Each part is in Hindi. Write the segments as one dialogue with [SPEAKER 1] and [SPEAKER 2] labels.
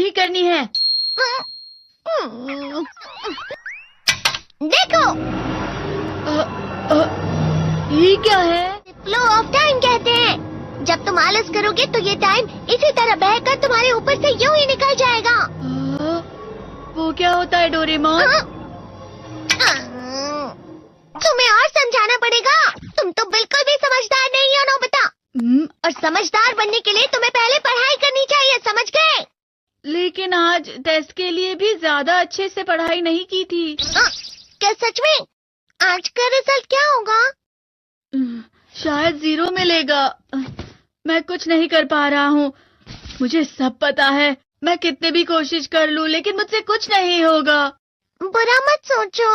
[SPEAKER 1] ही करनी है।
[SPEAKER 2] देखो,
[SPEAKER 1] ये क्या है?
[SPEAKER 2] फ्लो ऑफ टाइम कहते हैं। जब तुम आलस करोगे तो ये टाइम इसी तरह बहकर तुम्हारे ऊपर से यूं ही निकल जाएगा।
[SPEAKER 1] वो क्या होता है डोरेमोन?
[SPEAKER 2] तुम्हें और समझाना पड़ेगा। तुम तो बिल्कुल भी समझदार नहीं हो नोबिता। और समझदार बनने के लिए तुम्हें पहले पढ़ाई करनी चाहिए, समझ गए?
[SPEAKER 1] लेकिन आज टेस्ट के लिए भी ज्यादा अच्छे से पढ़ाई नहीं की थी।
[SPEAKER 2] क्या सच में? आज का रिजल्ट क्या होगा?
[SPEAKER 1] शायद 0 मिलेगा। मैं कुछ नहीं कर पा रहा हूँ। मुझे सब पता है। मैं कितने भी कोशिश कर लूँ लेकिन मुझसे कुछ नहीं होगा।
[SPEAKER 2] बुरा मत सोचो।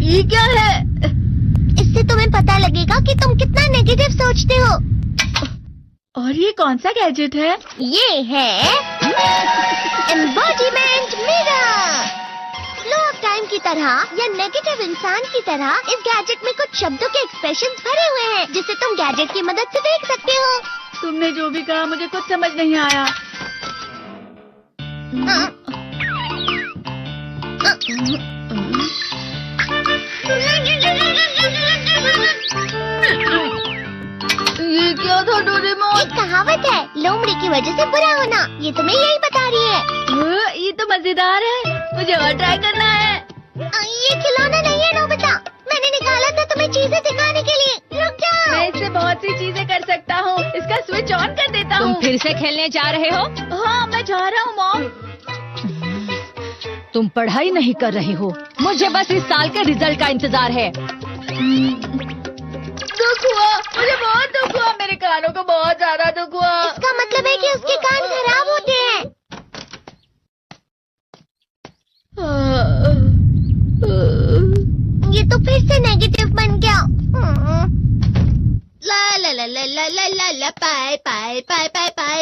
[SPEAKER 1] ये क्या है?
[SPEAKER 2] इससे तुम्हें पता लगेगा कि तुम कितना नेगेटिव सोचते हो।
[SPEAKER 1] और ये कौन सा गैजेट है?
[SPEAKER 2] ये है embodiment mirror. Flow of time की तरह या नेगेटिव इंसान की तरह इस गैजेट में कुछ शब्दों के एक्सप्रेशंस भरे हुए हैं जिसे तुम गैजेट की मदद से देख सकते हो।
[SPEAKER 1] तुमने जो भी कहा मुझे कुछ समझ नहीं आया। ये क्या था डोरेमोन?
[SPEAKER 2] एक कहावत है, लोमड़ी की वजह से बुरा होना। ये तुम्हें यही बता रही है।
[SPEAKER 1] ये तो मजेदार है। मुझे और ट्राई करना है।
[SPEAKER 2] ये खिलौना नहीं है नोबिता। मैंने निकाला था तुम्हें चीजें दिखाने के लिए। रुक जाओ।
[SPEAKER 1] मैं इससे बहुत सी चीजें कर सकता हूँ। इसका स्विच ऑन कर देता हूँ।
[SPEAKER 3] तुम फिर से खेलने जा रहे हो?
[SPEAKER 1] हाँ, मैं जा रहा हूँ मॉम।
[SPEAKER 3] तुम पढ़ाई नहीं कर रहे हो। मुझे बस इस साल के रिजल्ट का इंतजार है।
[SPEAKER 1] दुख हुआ, मुझे बहुत दुख हुआ। मेरे कानों को बहुत ज्यादा दुख हुआ।
[SPEAKER 2] इसका मतलब है कि उसके कान खराब होते हैं। ये तो फिर से नेगेटिव बन गया। ला ला ला ला ला ला ला ला पाए पाए पाए पाए पाए।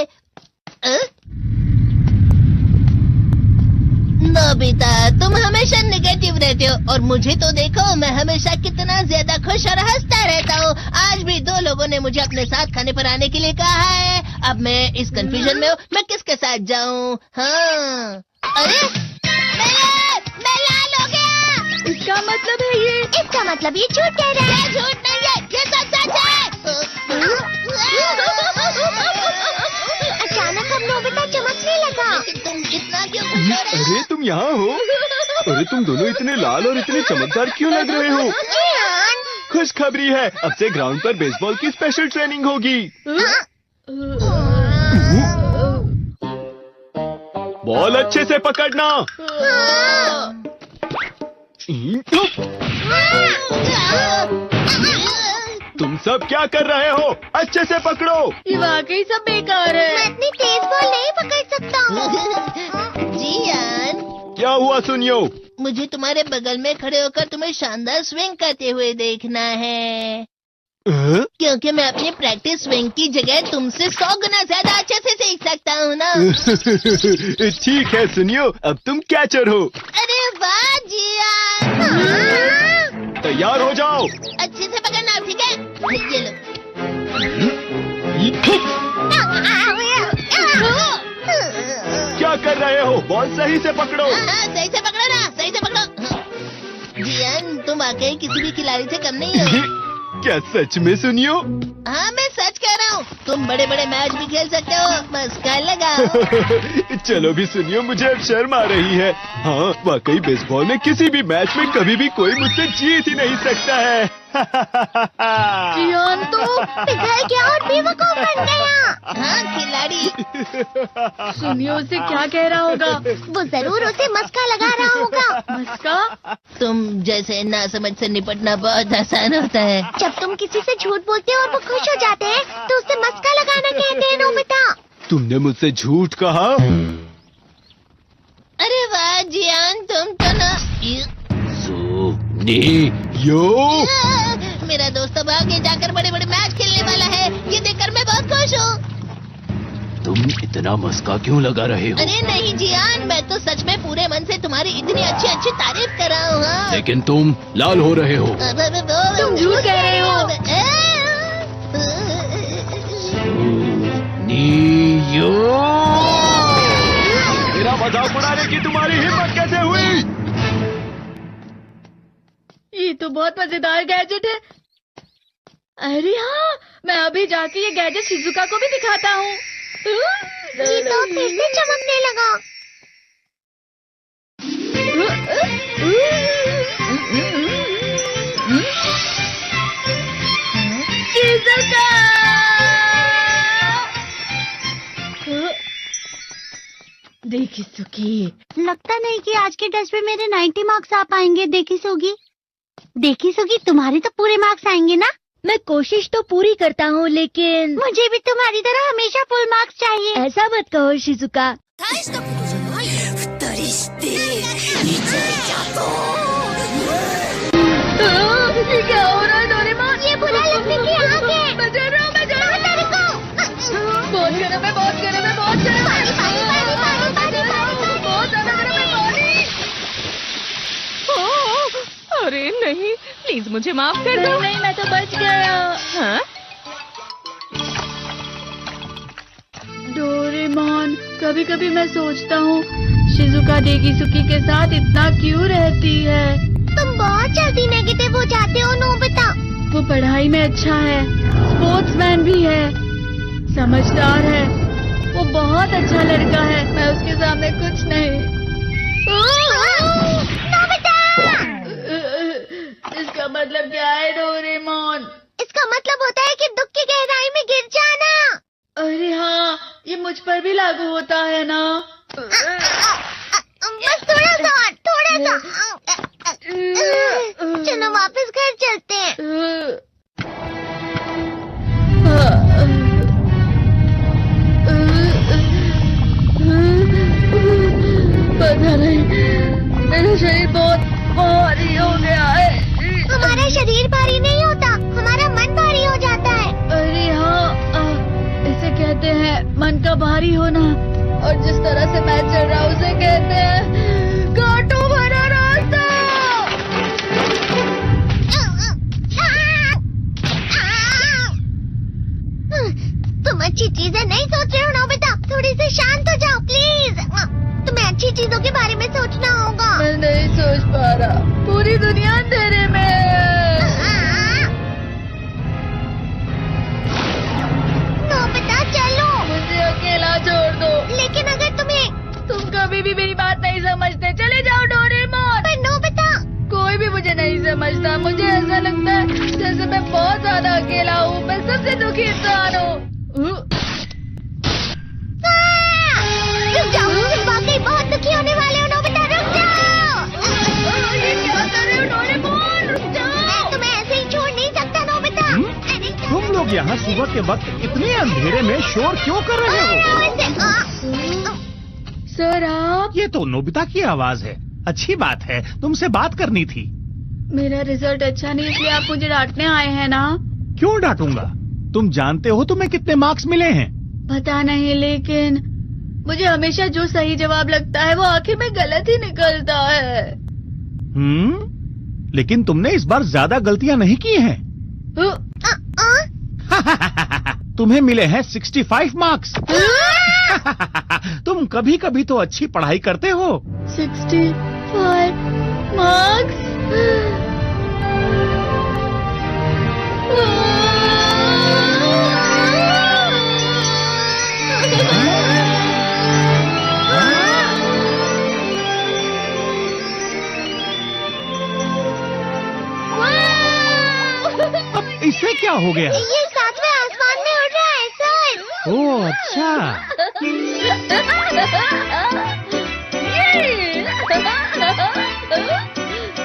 [SPEAKER 2] नोबिता, तुम हमेशा नेगेटिव रहते हो और मुझे तो देखो, मैं हमेशा कितना ज्यादा खुश और हंसता रहता हूँ। आज भी 2 लोगों ने मुझे अपने साथ खाने पर आने के लिए कहा है। अब मैं इस कंफ्यूजन में हूँ, मैं किसके साथ जाऊँ? हाँ, अरे मैं लाल हो गया।
[SPEAKER 1] इसका मतलब है ये?
[SPEAKER 2] इसका मतलब ये झूठ कह रहा है। झूठ नहीं है, ये सच है। अचानक हम नोबिता चमकने लगा। तुम इतना क्यों खुश हो रहे हो?
[SPEAKER 4] अरे तुम यहाँ हो? अरे तुम दोनों इतने लाल और इतने चमकदार क्यों लग रहे हो? खुशखबरी है, अब से ग्राउंड पर बेसबॉल की स्पेशल ट्रेनिंग होगी। बॉल अच्छे से पकड़ना। तुम सब क्या कर रहे हो? अच्छे से पकड़ो।
[SPEAKER 1] ये वाकई सब बेकार है।
[SPEAKER 2] मैं इतनी तेज बॉल नहीं पकड़ सकता हूँ। जियान,
[SPEAKER 4] क्या हुआ सुनियो?
[SPEAKER 2] मुझे तुम्हारे बगल में खड़े होकर तुम्हें शानदार स्विंग करते हुए देखना है। क्योंकि मैं अपनी प्रैक्टिस स्विंग की जगह तुमसे 100 गुना ज्यादा अच्छे से सीख सकता हूँ ना।
[SPEAKER 4] ठीक है सुनियो, अब तुम कैचर हो।
[SPEAKER 2] अरे वाह जियान।
[SPEAKER 4] तैयार हो जाओ।
[SPEAKER 2] अच्छे से पकड़ना, ठीक है? ये लो।
[SPEAKER 4] क्या कर रहे हो? बॉल सही से पकड़ो।
[SPEAKER 2] सही से पकड़ो ना, सही से पकड़ो। जियान, तुम वाकई किसी भी खिलाड़ी से कम नहीं हो।
[SPEAKER 4] क्या सच में सुनियो?
[SPEAKER 2] हाँ, मैं सच कह रहा हूँ। तुम बड़े बड़े मैच भी खेल सकते हो, मस्का लगाओ।
[SPEAKER 4] चलो भी सुनियो, मुझे अब शर्म आ रही है। हाँ, वाकई बेसबॉल में किसी भी मैच में कभी भी कोई मुझसे जीत ही नहीं सकता है।
[SPEAKER 1] जियान तो
[SPEAKER 2] पिघल गया और बेवकूफ बन गया। हाँ, खिलाड़ी।
[SPEAKER 1] सुनियो उसे क्या कह रहा होगा?
[SPEAKER 2] वो जरूर उसे मस्का लगा रहा होगा।
[SPEAKER 1] मस्का?
[SPEAKER 2] तुम जैसे नासमझ से निपटना बहुत आसान होता है। जब तुम किसी से झूठ बोलते हो और वो खुश हो जाते हैं तो उसे मस्का लगाना कहते हैं नोबिता।
[SPEAKER 4] तुमने मुझसे झूठ कहा?
[SPEAKER 2] अरे वाह जियान, तुम तो ना।
[SPEAKER 4] यो
[SPEAKER 2] मेरा दोस्त अब आगे जाकर बड़े बड़े मैच खेलने वाला है। ये देखकर मैं बहुत खुश हूँ।
[SPEAKER 4] तुम इतना मस्का क्यों लगा रहे हो?
[SPEAKER 2] अरे नहीं जियान, मैं तो सच में पूरे मन से तुम्हारी इतनी अच्छी अच्छी तारीफ कर रहा हूँ। हाँ।
[SPEAKER 4] लेकिन तुम लाल हो रहे हो।
[SPEAKER 2] तुम
[SPEAKER 1] झूठ कह रहे हो।
[SPEAKER 4] मेरा मजाक उड़ाने की तुम्हारी हिम्मत कैसे हुई?
[SPEAKER 1] ये तो बहुत मजेदार गैजेट है। अरे हाँ, मैं अभी जाके ये गैजेट शिजुका को भी दिखाता हूँ।
[SPEAKER 2] ये तो फिर से चमकने लगा।
[SPEAKER 1] शिजुका! देखिसुकी,
[SPEAKER 5] लगता नहीं कि आज के टेस्ट में मेरे 90 मार्क्स आ पाएंगे। देखिसुगी, तुम्हारे तो पूरे मार्क्स आएंगे ना?
[SPEAKER 3] मैं कोशिश तो पूरी करता हूँ, लेकिन
[SPEAKER 5] मुझे भी तुम्हारी तरह हमेशा फुल मार्क्स चाहिए।
[SPEAKER 3] ऐसा मत कहो शिजुका।
[SPEAKER 1] ये क्या हो रहा है डोरेमोन?
[SPEAKER 5] ये बुरा लगने की आग है।
[SPEAKER 1] मैं डर रहा हूँ, मैं डर रहा हूँ। बहुत गर्म है, बहुत गर्म है, बहुत गर्म है। बहुत ज्यादा गर्म है पानी।
[SPEAKER 3] अरे नहीं, प्लीज मुझे माफ कर दो।
[SPEAKER 1] नहीं, मैं तो बच गया।
[SPEAKER 3] हाँ?
[SPEAKER 1] डोरेमोन, कभी कभी मैं सोचता हूँ शिजुका देगिसुकी के साथ इतना क्यों रहती है।
[SPEAKER 5] तुम बहुत जल्दी नेगेटिव हो जाते हो नोबिता।
[SPEAKER 1] वो पढ़ाई में अच्छा है, स्पोर्ट्समैन भी है, समझदार है, वो बहुत अच्छा लड़का है। मैं उसके सामने कुछ नहीं। इसका मतलब क्या है डोरेमोन?
[SPEAKER 5] इसका मतलब होता है कि दुख की गहराई में गिर जाना।
[SPEAKER 1] अरे हाँ, ये मुझ पर भी लागू होता है ना।
[SPEAKER 5] बस थोड़ा सा। चलो वापस घर चलते हैं।
[SPEAKER 1] पता नहीं, मेरा शरीर बहुत भारी हो गया है।
[SPEAKER 5] हमारा शरीर भारी नहीं होता, हमारा मन भारी हो जाता है।
[SPEAKER 1] अरे हाँ, इसे कहते हैं मन का भारी होना। और जिस तरह से मैं चल रहा हूँ उसे कहते हैं कांटों भरा रास्ता।
[SPEAKER 5] तुम अच्छी चीजें नहीं सोच रहे हो नोबिता। थोड़ी सी शांत हो जाओ प्लीज। तुम्हें अच्छी चीजों के बारे में सोचना होगा।
[SPEAKER 1] मैं नहीं सोच पा रहा, पूरी दुनिया अंधेरे में है।
[SPEAKER 5] नोबिता चलो।
[SPEAKER 1] मुझे अकेला छोड़ दो।
[SPEAKER 5] लेकिन अगर
[SPEAKER 1] तुम कभी भी मेरी बात नहीं समझते। चले जाओ डोरेमोन।
[SPEAKER 5] पर नोबिता,
[SPEAKER 1] कोई भी मुझे नहीं समझता। मुझे ऐसा लगता है जैसे मैं बहुत ज्यादा अकेला हूँ। मैं सबसे दुखी इंसान हूँ।
[SPEAKER 5] रुक जाओ, तुम वाकई बहुत दुखी होने वाले हो नोबिता। रुक जाओ।
[SPEAKER 1] ये क्या कर रहे हो डोरेमोन? रुक जाओ।
[SPEAKER 5] मैं तुम्हें ऐसे ही छोड़ नहीं सकता नोबिता।
[SPEAKER 6] तुम लोग यहाँ सुबह के वक्त इतने अंधेरे में शोर क्यों कर रहे हो?
[SPEAKER 1] सर आप?
[SPEAKER 6] ये तो नोबिता की आवाज है। अच्छी बात है, तुमसे बात करनी थी।
[SPEAKER 1] मेरा रिजल्ट अच्छा नहीं, इसलिए आप मुझे डांटने आए हैं ना?
[SPEAKER 6] क्यों डांटूंगा? तुम जानते हो तुम्हें कितने मार्क्स मिले हैं?
[SPEAKER 1] पता नहीं, लेकिन मुझे हमेशा जो सही जवाब लगता है वो आखिर में गलत ही निकलता है।
[SPEAKER 6] लेकिन तुमने इस बार ज्यादा गलतियां नहीं की हैं। तुम्हें मिले हैं 65 मार्क्स। तुम कभी कभी तो अच्छी पढ़ाई करते हो।
[SPEAKER 1] 65 मार्क्स?
[SPEAKER 6] अब इससे क्या हो गया?
[SPEAKER 5] ये सातवें आसमान में उड़ रहा है सर।
[SPEAKER 6] ओह अच्छा।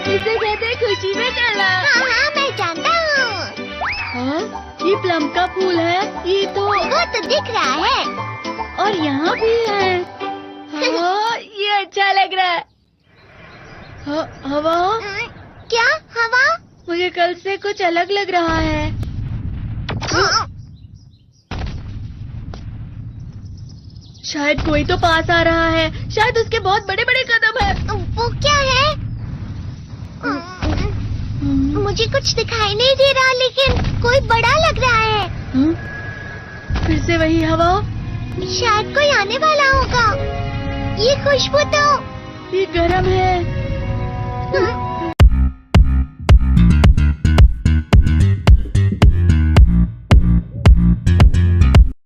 [SPEAKER 1] इसे कहते हैं खुशी में चलना।
[SPEAKER 5] हाँ, मैं जानता हूँ।
[SPEAKER 1] हाँ, ये प्लम का फूल है। ये तो
[SPEAKER 5] वो तो दिख रहा है।
[SPEAKER 1] और यहाँ भी है। हाँ, ये अच्छा लग रहा है। हवा?
[SPEAKER 5] क्या हवा?
[SPEAKER 1] मुझे कल से कुछ अलग लग रहा है। शायद कोई तो पास आ रहा है। शायद उसके बहुत बड़े बड़े कदम हैं।
[SPEAKER 5] वो क्या है? मुझे कुछ दिखाई नहीं दे रहा, लेकिन कोई बड़ा लग रहा है।
[SPEAKER 1] फिर से वही हवा।
[SPEAKER 5] शायद कोई आने वाला होगा। ये खुशबू तो
[SPEAKER 1] ये गरम है।
[SPEAKER 5] हम्म,